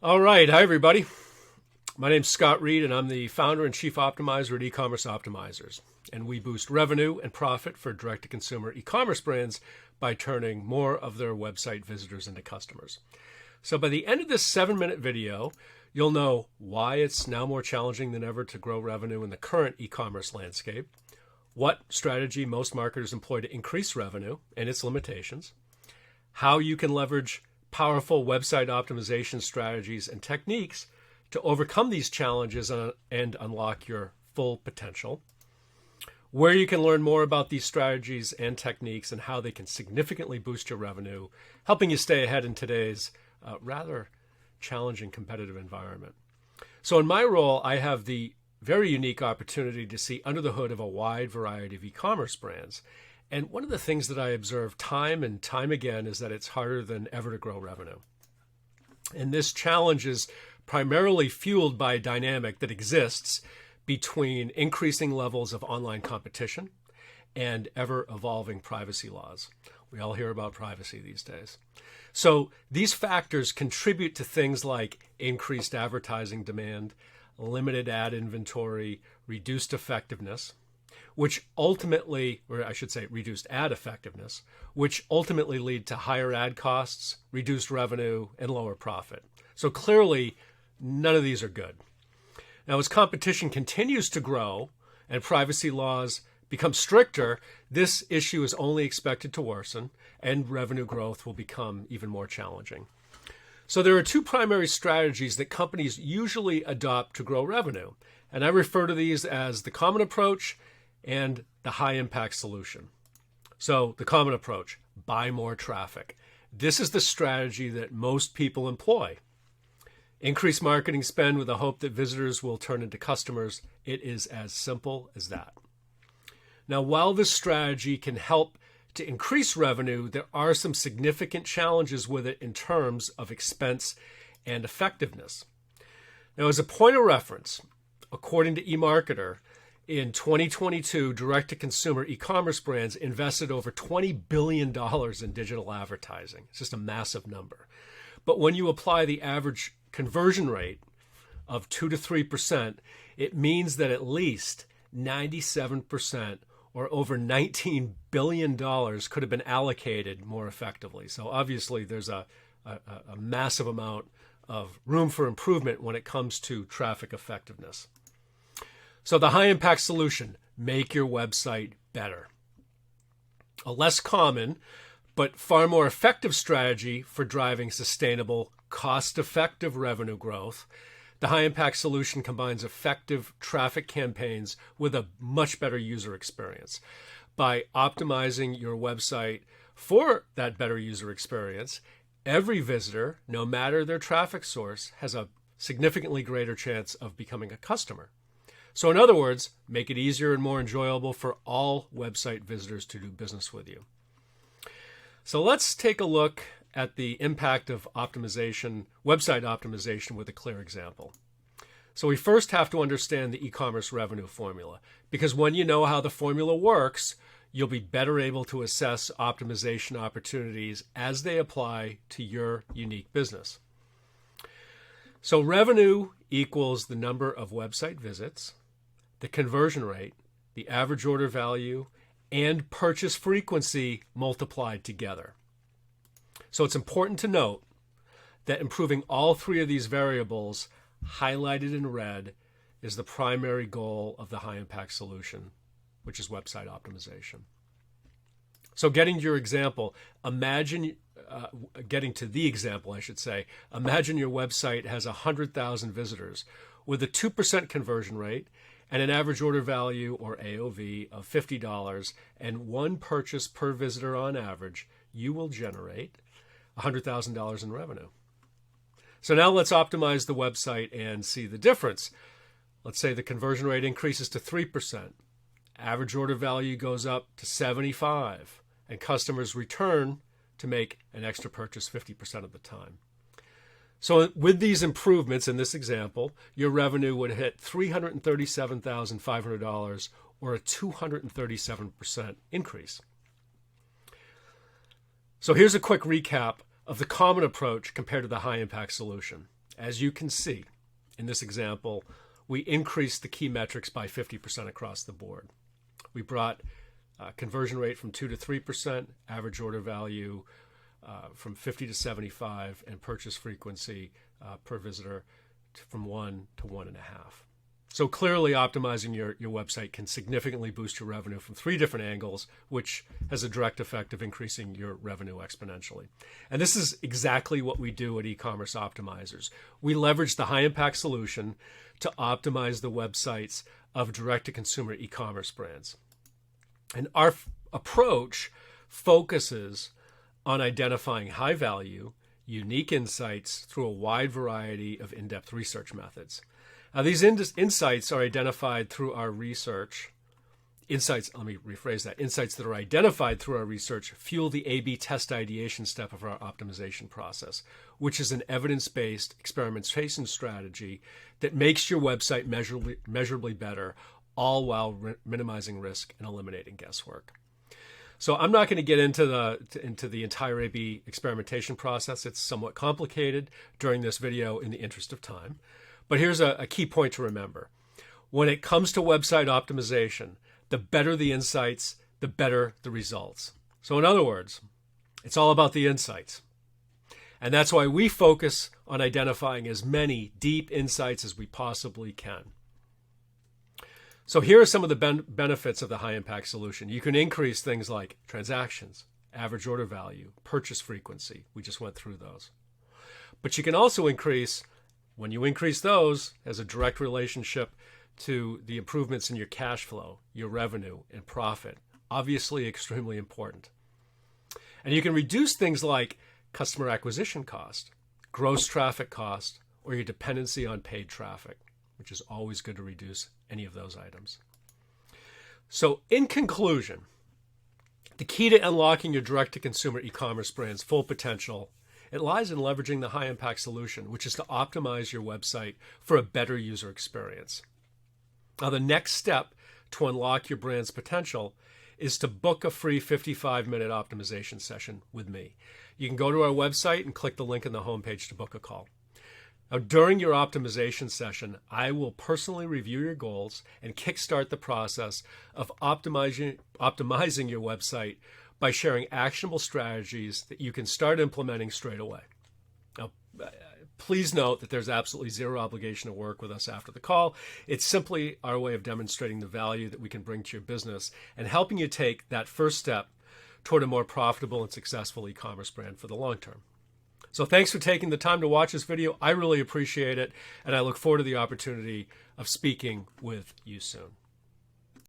All right. Hi, everybody. My name's Scott Reed, and I'm the founder and chief optimizer at Ecommerce Optimizers. And we boost revenue and profit for direct-to-consumer e-commerce brands by turning more of their website visitors into customers. So by the end of this 7-minute video, you'll know why it's now more challenging than ever to grow revenue in the current e-commerce landscape, what strategy most marketers employ to increase revenue and its limitations, how you can leverage powerful website optimization strategies and techniques to overcome these challenges and unlock your full potential, where you can learn more about these strategies and techniques and how they can significantly boost your revenue, helping you stay ahead in today's rather challenging competitive environment. So in my role, I have the very unique opportunity to see under the hood of a wide variety of e-commerce brands. And one of the things that I observe time and time again is that it's harder than ever to grow revenue. And this challenge is primarily fueled by a dynamic that exists between increasing levels of online competition and ever-evolving privacy laws. We all hear about privacy these days. So these factors contribute to things like increased advertising demand, limited ad inventory, reduced effectiveness, which ultimately, or I should say reduced ad effectiveness, which ultimately lead to higher ad costs, reduced revenue, and lower profit. So clearly, none of these are good. Now, as competition continues to grow and privacy laws become stricter, this issue is only expected to worsen, and revenue growth will become even more challenging. So there are two primary strategies that companies usually adopt to grow revenue, and I refer to these as the common approach and the high-impact solution. So the common approach, buy more traffic. This is the strategy that most people employ. Increase marketing spend with the hope that visitors will turn into customers. It is as simple as that. Now, while this strategy can help to increase revenue, there are some significant challenges with it in terms of expense and effectiveness. Now, as a point of reference, according to eMarketer, in 2022, direct-to-consumer e-commerce brands invested over $20 billion in digital advertising. It's just a massive number. But when you apply the average conversion rate of 2 to 3%, it means that at least 97% or over $19 billion could have been allocated more effectively. So obviously there's a massive amount of room for improvement when it comes to traffic effectiveness. So the high-impact solution, make your website better. A less common, but far more effective strategy for driving sustainable, cost-effective revenue growth. The high-impact solution combines effective traffic campaigns with a much better user experience. By optimizing your website for that better user experience, every visitor, no matter their traffic source, has a significantly greater chance of becoming a customer. So in other words, make it easier and more enjoyable for all website visitors to do business with you. So let's take a look at the impact of optimization, website optimization, with a clear example. So we first have to understand the e-commerce revenue formula, because when you know how the formula works, you'll be better able to assess optimization opportunities as they apply to your unique business. So revenue equals the number of website visits, the conversion rate, the average order value, and purchase frequency multiplied together. So it's important to note that improving all three of these variables, highlighted in red, is the primary goal of the high-impact solution, which is website optimization. So getting to your example, imagine your website has 100,000 visitors with a 2% conversion rate and an average order value, or AOV, of $50 and one purchase per visitor on average. You will generate $100,000 in revenue. So now let's optimize the website and see the difference. Let's say the conversion rate increases to 3%. Average order value goes up to 75, and customers return to make an extra purchase 50% of the time. So with these improvements in this example, your revenue would hit $337,500, or a 237% increase. So here's a quick recap of the common approach compared to the high-impact solution. As you can see in this example, we increased the key metrics by 50% across the board. We brought conversion rate from 2 to 3%, average order value from 50 to 75, and purchase frequency per visitor from 1 to 1.5. So clearly optimizing your website can significantly boost your revenue from 3 different angles, which has a direct effect of increasing your revenue exponentially. And this is exactly what we do at Ecommerce Optimizers. We leverage the high-impact solution to optimize the websites of direct-to-consumer e-commerce brands. And our approach focuses on identifying high-value, unique insights through a wide variety of in-depth research methods. Now, these insights are identified through our research. Insights that are identified through our research fuel the A/B test ideation step of our optimization process, which is an evidence-based experimentation strategy that makes your website measurably better, all while minimizing risk and eliminating guesswork. So I'm not going to get into the entire A/B experimentation process. It's somewhat complicated during this video in the interest of time. But here's a key point to remember. When it comes to website optimization, the better the insights, the better the results. So in other words, it's all about the insights. And that's why we focus on identifying as many deep insights as we possibly can. So here are some of the benefits of the high-impact solution. You can increase things like transactions, average order value, purchase frequency. We just went through those. But you can also increase, when you increase those, as a direct relationship to the improvements in your cash flow, your revenue, and profit. Obviously extremely important. And you can reduce things like customer acquisition cost, gross traffic cost, or your dependency on paid traffic, which is always good to reduce any of those items. So in conclusion, the key to unlocking your direct-to-consumer e-commerce brand's full potential, it lies in leveraging the high-impact solution, which is to optimize your website for a better user experience. Now, the next step to unlock your brand's potential is to book a free 55-minute optimization session with me. You can go to our website and click the link in the homepage to book a call. Now, during your optimization session, I will personally review your goals and kickstart the process of optimizing your website by sharing actionable strategies that you can start implementing straight away. Now, please note that there's absolutely zero obligation to work with us after the call. It's simply our way of demonstrating the value that we can bring to your business and helping you take that first step toward a more profitable and successful e-commerce brand for the long term. So thanks for taking the time to watch this video. I really appreciate it, and I look forward to the opportunity of speaking with you soon.